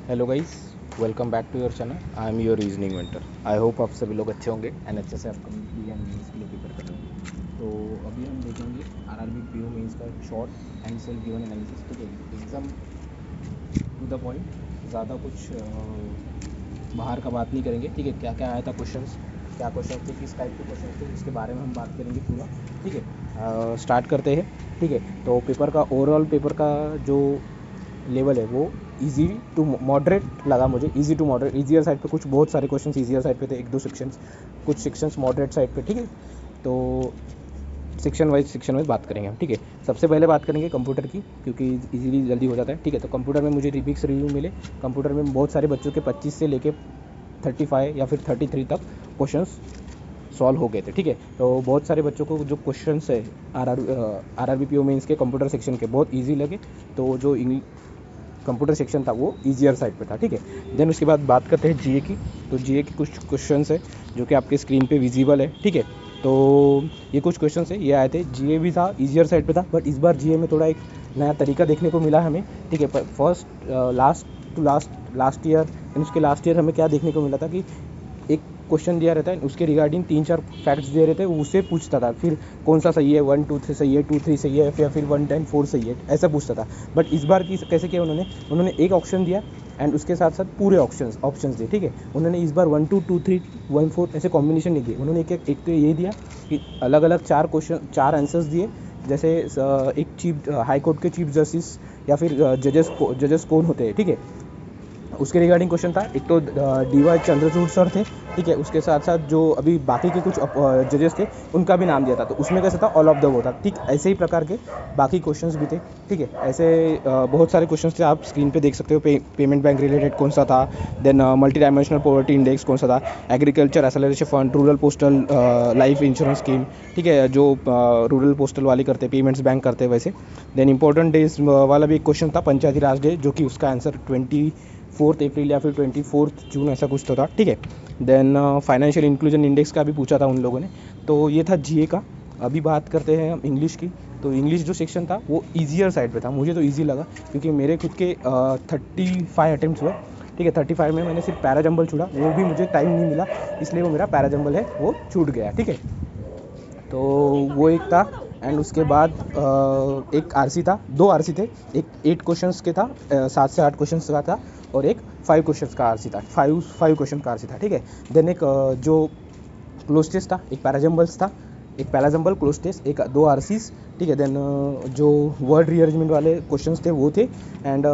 Hello guys, welcome back to your channel. I am your reasoning mentor. I hope आप सभी लोग अच्छे होंगे एंड अच्छे से आप कम्पिटिटिव एंड मेंस के लिए प्रिपेयर कर रहे होंगे। तो अभी हम देखेंगे आरआरबी पीओ मेंस का short and self given analysis. ठीक है, एकदम टू द पॉइंट, ज़्यादा कुछ बाहर का बात नहीं करेंगे। ठीक है, क्या क्या आया था क्वेश्चंस, क्या क्वेश्चन थे, किस टाइप के क्वेश्चन थे, इसके बारे में हम बात करेंगे पूरा। ठीक है, स्टार्ट करते हैं। ठीक है, तो पेपर का ओवरऑल पेपर का जो लेवल है वो इजी टू मॉडरेट लगा मुझे। Easy to moderate, easier side पे कुछ बहुत सारे क्वेश्चंस ईजियर साइड पे थे, एक दो सेक्शंस, कुछ सेक्शंस मॉडरेट साइड पे। ठीक है, तो सेक्शन वाइज बात करेंगे हम। ठीक है, सबसे पहले बात करेंगे कंप्यूटर की, क्योंकि इजीली जल्दी हो जाता है। ठीक है, तो कंप्यूटर में मुझे रिबिक्स रिव्यू मिले। कंप्यूटर में बहुत सारे बच्चों के 25 से लेके 35 या फिर 33 तक क्वेश्चंस सॉल्व हो गए थे। ठीक है, तो बहुत सारे बच्चों को जो क्वेश्चंस है R R B P O mains के कंप्यूटर सेक्शन के बहुत इजी लगे। तो जो कंप्यूटर सेक्शन था वो ईजियर साइड पे था। ठीक है, देन उसके बाद बात करते हैं जीए की। तो जीए के कुछ क्वेश्चंस है जो कि आपके स्क्रीन पे विजिबल है। ठीक है, तो ये कुछ क्वेश्चंस है, ये आए थे। जीए भी था, ईजियर साइड पे था, बट इस बार जीए में थोड़ा एक नया तरीका देखने को मिला हमें। ठीक है, फर्स्ट लास्ट ईयर, उसके लास्ट ईयर हमें क्या देखने को मिला था कि एक क्वेश्चन दिया रहता है, उसके रिगार्डिंग 3-4 फैक्ट्स दिए रहते हैं, उससे पूछता था फिर कौन सा सही है, 1 2 3 सही है, 2 3 सही है, या फिर 1 10 4 सही है, ऐसा पूछता था। बट इस बार की कैसे किया उन्होंने एक ऑप्शन दिया एंड उसके साथ साथ पूरे ऑप्शंस दिए। ठीक है, उन्होंने इस बार 1 2 2 3 1 4 ऐसे कॉम्बिनेशन नहीं दिए। उन्होंने एक तो ये दिया कि अलग अलग 4 आंसर्स दिए। जैसे एक चीफ हाई कोर्ट के चीफ जस्टिस या फिर जजेस कौन होते हैं। ठीक है, उसके रिगार्डिंग क्वेश्चन था। एक तो डी वाई चंद्रचूड़ सर थे। ठीक है, उसके साथ साथ जो अभी बाकी के कुछ जजेस थे उनका भी नाम दिया था। तो उसमें कैसा था, ऑल ऑफ द वो था। ठीक, ऐसे ही प्रकार के बाकी क्वेश्चंस भी थे। ठीक है, ऐसे बहुत सारे क्वेश्चंस थे, आप स्क्रीन पे देख सकते हो। पेमेंट बैंक रिलेटेड कौन सा था, then multi dimensional poverty index कौन सा था, agriculture acceleration fund, rural postal life insurance scheme. ठीक है, जो रूरल पोस्टल वाले करते, पेमेंट्स बैंक करते वैसे। देन इंपॉर्टेंट डेज वाला भी एक क्वेश्चन था, पंचायती राज डे, जो कि उसका आंसर 24 अप्रैल या फिर 24 जून ऐसा कुछ तो था। ठीक है, देन फाइनेंशियल इंक्लूजन इंडेक्स का भी पूछा था उन लोगों ने। तो ये था जीए का। अभी बात करते हैं हम इंग्लिश की। तो इंग्लिश जो सेक्शन था वो ईजियर साइड पे था, मुझे तो ईजी लगा क्योंकि मेरे खुद के 35 अटेम्प्ट हुए। ठीक है, 35 में मैंने सिर्फ पैराजंबल छूड़ा, वो भी मुझे टाइम नहीं मिला, इसलिए वो मेरा पैराजंबल है वो छूट गया। ठीक है, तो वो एक था। एंड उसके बाद एक आरसी था, 2 आरसी थे। एक 8 क्वेश्चंस के था, 7 से 8 क्वेश्चंस का था, और एक 5 क्वेश्चंस का आरसी था, 5 क्वेश्चन का आरसी था। ठीक है, देन एक जो क्लोज टेस्ट था, एक पैराजंबल्स था, एक पैराजंबल क्लोज टेस्ट, एक 2 आरसीज। ठीक है, देन जो वर्ड रीअरेंजमेंट वाले क्वेश्चंस थे वो थे। एंड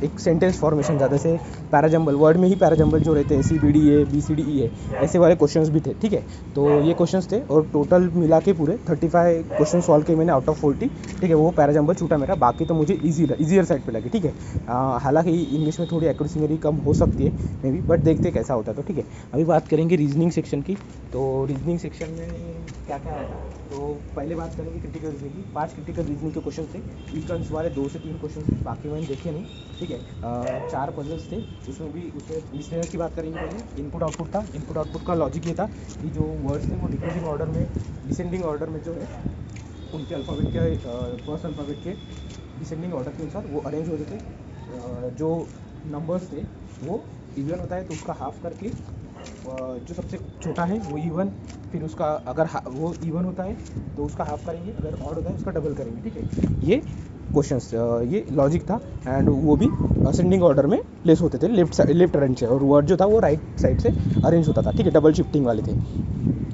एक सेंटेंस फॉर्मेशन था, जैसे पैराजंबल वर्ड में ही पैराजंबल जो रहते हैं, CBDA BCDE ऐसे वाले क्वेश्चंस भी थे। ठीक है, तो ये क्वेश्चंस थे और टोटल मिला के पूरे 35 क्वेश्चन सॉल्व किए मैंने आउट ऑफ 40। ठीक है, वो पैराजंबल छूटा मेरा, बाकी तो मुझे ईजियर साइड पे लगे। ठीक है, हालांकि इंग्लिश में थोड़ी एक्यूरेसी मेरी कम हो सकती है मे बी, बट देखते कैसा होता है। तो ठीक है, अभी बात करेंगे रीजनिंग सेक्शन की। तो रीजनिंग सेक्शन में क्या क्या आया था, तो पहले बात करेंगे क्रिटिकल रीजनिंग की। 5 क्रिटिकल रीजनिंग के क्वेश्चन थे, इक्वेशंस वाले 2 से 3 क्वेश्चन थे, बाकी मैंने देखे नहीं। ठीक है, 4 पजल्स थे, उसमें लिसनर की बात करेंगे। पहले इनपुट आउटपुट था। इनपुट आउटपुट का लॉजिक ये था कि जो वर्ड्स थे वो डिक्रीजिंग ऑर्डर में, डिसेंडिंग ऑर्डर में जो है उनके अल्फ़ाबेट के फर्स्ट अल्फ़ाबेट के डिसेंडिंग ऑर्डर के अनुसार वो अरेंज होते थे। जो नंबर्स थे वो इवन होता है तो उसका हाफ करके, जो सबसे छोटा है वो इवन, फिर उसका अगर वो इवन होता है तो उसका हाफ करेंगे, अगर ऑड होता है उसका डबल करेंगे। ठीक है, ये क्वेश्चंस, ये लॉजिक था। एंड वो भी असेंडिंग ऑर्डर में प्लेस होते थे, लेफ्ट अरेंज से, और वर्ड जो था वो राइट साइड से अरेंज होता था। ठीक है, डबल शिफ्टिंग वाले थे।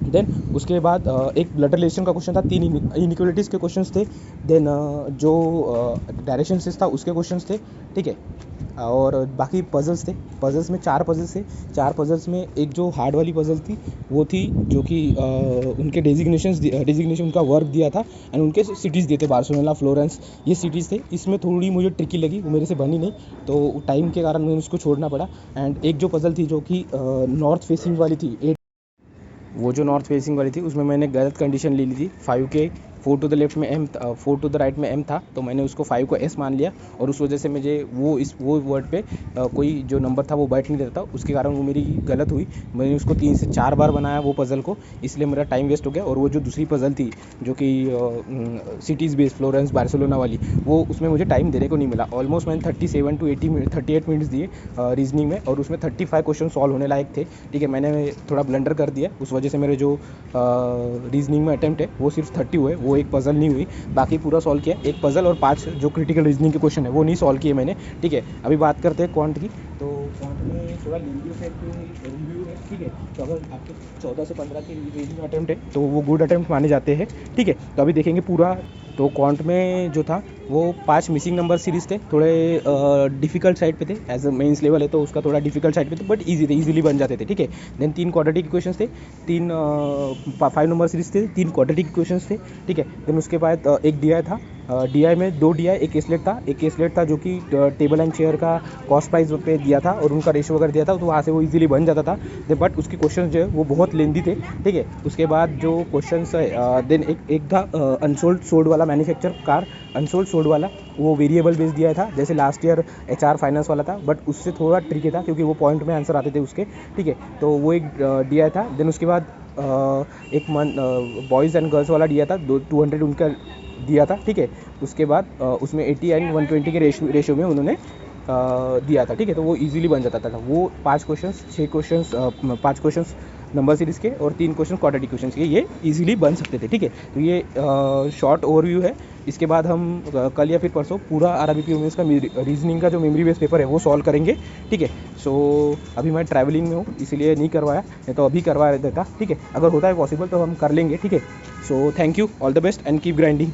देन उसके बाद एक ब्लड रिलेशन का क्वेश्चन था, 3 इनइक्वलिटीज़ के क्वेश्चंस थे। देन जो डायरेक्शन सिस था उसके क्वेश्चंस थे। ठीक है, और बाकी पजल्स थे। पजल्स में 4 पजल्स थे। 4 पजल्स में एक जो हार्ड वाली पजल थी वो थी जो कि उनके डेजिग्नेशन उनका वर्क दिया था एंड उनके सिटीज़ दिए थे, बार्सिलोना फ्लोरेंस, ये सिटीज़ थे। इसमें थोड़ी मुझे ट्रिकी लगी, वो मेरे से बनी नहीं, तो टाइम के कारण मैंने उसको छोड़ना पड़ा। एंड एक जो पजल थी जो कि नॉर्थ फेसिंग वाली थी, वो जो नॉर्थ फेसिंग वाली थी उसमें मैंने गलत कंडीशन ले ली थी, 4 टू द लेफ्ट में एम, 4 टू द राइट में एम था, तो मैंने उसको 5 को एस मान लिया, और उस वजह से मुझे वो वर्ड पे कोई जो नंबर था वो बैठ नहीं देता, उसके कारण वो मेरी गलत हुई। मैंने उसको 3 से 4 बार बनाया वो पज़ल को, इसलिए मेरा टाइम वेस्ट हो गया। और वो जो दूसरी पज़ल थी जो कि सिटीज़ बेस्ड फ्लोरेंस बार्सिलोना वाली, वो उसमें मुझे टाइम देने को नहीं मिला। ऑलमोस्ट मैंने 37 टू 38 मिनट्स दिए रीजनिंग में, और उसमें 35 क्वेश्चन सॉल्व होने लायक थे। ठीक है, मैंने थोड़ा ब्लंडर कर दिया, उस वजह से मेरे जो रीजनिंग में अटैम्प्ट है वो सिर्फ 30 हुए, वो एक पज़ल नहीं हुई, बाकी पूरा सॉल्व किया। एक पज़ल और 5 जो क्रिटिकल रीजनिंग के क्वेश्चन है वो नहीं सॉल्व किए मैंने। ठीक है, अभी बात करते हैं क्वांट की। तो क्वांट में थोड़ा लेंदी रिव्यू है। ठीक है, तो अगर आपके 14 से 15 के रीजनिंग अटैम्प्ट है तो वो गुड अटैम्प्ट माने जाते हैं। ठीक है, तो अभी देखेंगे पूरा। तो क्वांट में जो था वो 5 मिसिंग नंबर सीरीज़ थे, थोड़े डिफ़िकल्ट साइड पे थे। एज अ मेंस लेवल है तो उसका थोड़ा डिफ़िकल्ट साइड पे थे, बट ईजी थे, ईजिली बन जाते थे। ठीक है, देन 3 क्वाड्रेटिक क्वेश्चंस थे, 3 5 नंबर सीरीज़ थे, 3 क्वाड्रेटिक क्वेश्चंस थे। ठीक है, देन उसके बाद एक डी आई था, डी आई में 2 डी आई, एक केसलेट था जो कि टेबल एंड चेयर का कॉस्ट प्राइस पे दिया था और उनका रेशियो वगैरह दिया था, तो वहाँ से वो इजीली बन जाता था। बट उसके क्वेश्चन जो है वो बहुत लेंदी थे। ठीक है, उसके बाद जो क्वेश्चन है, देन एक था अनसोल्ड सोल्ड वाला, मैन्युफैक्चर कार अनसोल्ड सोल्ड वाला, वो वेरिएबल बेस दिया था, जैसे लास्ट ईयर HR फाइनेंस वाला था, बट उससे थोड़ा ट्रिकी था क्योंकि वो पॉइंट में आंसर आते थे उसके। ठीक है, तो वो एक डी आई था। देन उसके बाद एक बॉयज़ एंड गर्ल्स वाला दिया था, 200 उनका दिया था। ठीक है, उसके बाद उसमें 80 एंड 120 के रेशियो में उन्होंने दिया था। ठीक है, तो वो इजीली बन जाता था। वो 5 क्वेश्चंस नंबर सीरीज़ के और 3 क्वेश्चन क्वाड्रेटिक क्वेश्चंस के, ये इजीली बन सकते थे। ठीक है, तो ये शॉर्ट ओवरव्यू है। इसके बाद हम कल या फिर परसों पूरा RRBP वुमेन्स का रीजनिंग का जो मेमोरी बेस्ड पेपर है वो सॉल्व करेंगे। ठीक है, सो अभी मैं ट्रैवलिंग में हूँ इसीलिए नहीं करवाया, नहीं तो अभी करवा देता। ठीक है, अगर होता है पॉसिबल तो हम कर लेंगे। ठीक है, so thank you, all the best and keep grinding.